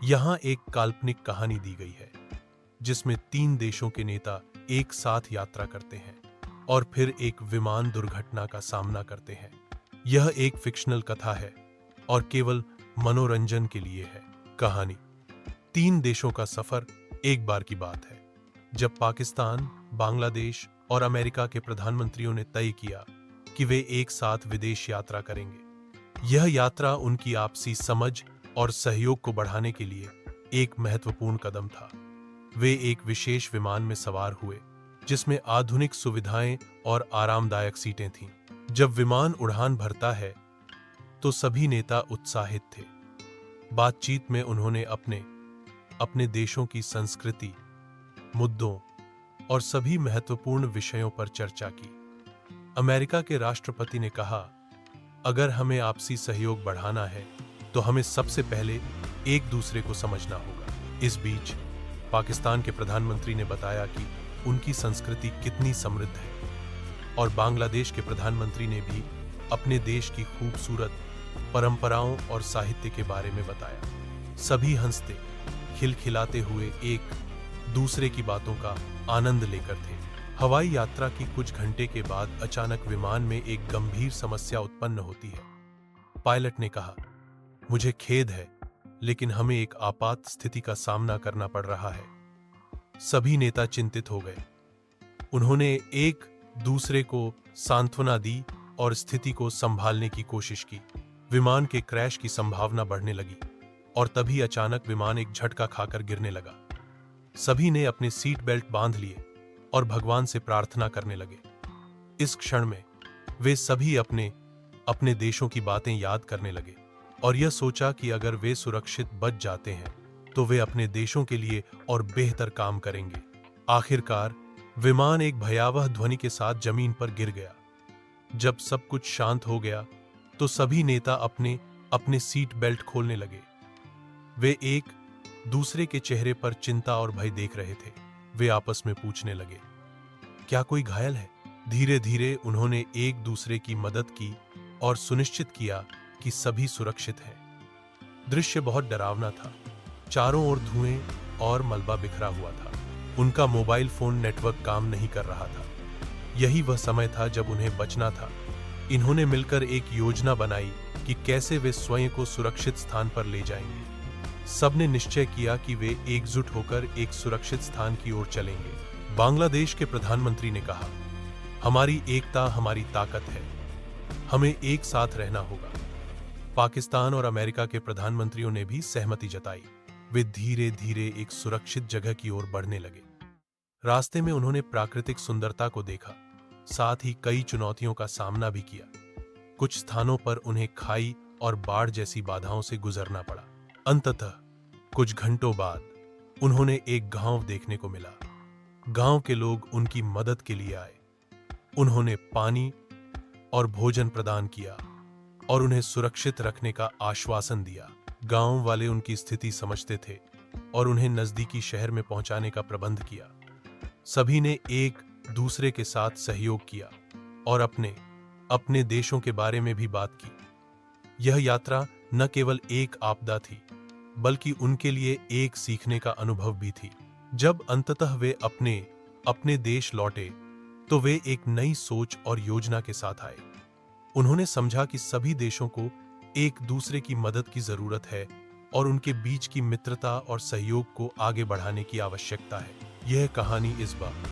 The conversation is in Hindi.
यहाँ एक काल्पनिक कहानी दी गई है जिसमें 3 देशों के नेता एक साथ यात्रा करते हैं और फिर एक विमान दुर्घटना का सामना करते हैं। यह एक फिक्शनल कथा है और केवल मनोरंजन के लिए है। कहानी 3 देशों का सफर। एक बार की बात है जब पाकिस्तान, बांग्लादेश और अमेरिका के प्रधानमंत्रियों ने तय किया कि वे एक साथ विदेश यात्रा करेंगे। यह यात्रा उनकी आपसी समझ और सहयोग को बढ़ाने के लिए एक महत्वपूर्ण कदम था। वे एक विशेष विमान में सवार हुए जिसमें आधुनिक सुविधाएं और आरामदायक सीटें थीं। जब विमान उड़ान भरता है तो सभी नेता उत्साहित थे। बातचीत में उन्होंने अपने देशों की संस्कृति, मुद्दों और सभी महत्वपूर्ण विषयों पर चर्चा की। अमेरिका के राष्ट्रपति ने कहा, अगर हमें आपसी सहयोग बढ़ाना है तो हमें सबसे पहले एक दूसरे को समझना होगा। इस बीच पाकिस्तान के प्रधानमंत्री ने बताया कि उनकी संस्कृति कितनी समृद्ध है और बांग्लादेश के प्रधानमंत्री ने भी अपने देश की खूबसूरत परंपराओं और साहित्य के बारे में बताया। सभी हंसते खिलखिलाते हुए एक दूसरे की बातों का आनंद लेकर थे। हवाई यात्रा की कुछ घंटे के बाद अचानक विमान में एक गंभीर समस्या उत्पन्न होती है। पायलट ने कहा, मुझे खेद है लेकिन हमें एक आपात स्थिति का सामना करना पड़ रहा है। सभी नेता चिंतित हो गए। उन्होंने एक दूसरे को सांत्वना दी और स्थिति को संभालने की कोशिश की। विमान के क्रैश की संभावना बढ़ने लगी और तभी अचानक विमान एक झटका खाकर गिरने लगा। सभी ने अपने सीट बेल्ट बांध लिए और भगवान से प्रार्थना करने लगे। इस क्षण में वे सभी अपने देशों की बातें याद करने लगे और यह सोचा कि अगर वे सुरक्षित बच जाते हैं तो वे अपने देशों के लिए और बेहतर काम करेंगे। आखिरकार विमान एक भयावह ध्वनि के साथ जमीन पर गिर गया। जब सब कुछ शांत हो गया तो सभी नेता अपने सीट बेल्ट खोलने लगे। वे एक दूसरे के चेहरे पर चिंता और भय देख रहे थे। वे आपस में पूछने लगे, क्या कोई घायल है? धीरे धीरे उन्होंने एक दूसरे की मदद की और सुनिश्चित किया कि सभी सुरक्षित हैं। दृश्य बहुत डरावना था। चारों ओर धुएं और मलबा बिखरा हुआ था। उनका मोबाइल फोन नेटवर्क काम नहीं कर रहा था। यही वह समय था जब उन्हें बचना था। इन्होंने मिलकर एक योजना बनाई कि कैसे वे स्वयं को सुरक्षित स्थान पर ले जाएंगे। सबने निश्चय किया कि वे एकजुट होकर एक सुरक्षित स्थान की ओर चलेंगे। बांग्लादेश के प्रधानमंत्री ने कहा, हमारी एकता हमारी ताकत है, हमें एक साथ रहना होगा। पाकिस्तान और अमेरिका के प्रधानमंत्रियों ने भी सहमति जताई। वे धीरे धीरे एक सुरक्षित जगह की ओर बढ़ने लगे। रास्ते में उन्होंने प्राकृतिक सुंदरता को देखा, साथ ही कई चुनौतियों का सामना भी किया। कुछ स्थानों पर उन्हें खाई और बाढ़ जैसी बाधाओं से गुजरना पड़ा। अंततः कुछ घंटों बाद उन्होंने एक गांव देखने को मिला। गांव के लोग उनकी मदद के लिए आए। उन्होंने पानी और भोजन प्रदान किया और उन्हें सुरक्षित रखने का आश्वासन दिया। गांव वाले उनकी स्थिति समझते थे और उन्हें नजदीकी शहर में पहुंचाने का प्रबंध किया। सभी ने एक दूसरे के साथ सहयोग किया और अपने देशों के बारे में भी बात की। यह यात्रा न केवल एक आपदा थी बल्कि उनके लिए एक सीखने का अनुभव भी थी। जब अंततः वे अपने देश लौटे तो वे एक नई सोच और योजना के साथ आए। उन्होंने समझा कि सभी देशों को एक दूसरे की मदद की जरूरत है और उनके बीच की मित्रता और सहयोग को आगे बढ़ाने की आवश्यकता है। यह कहानी इस बार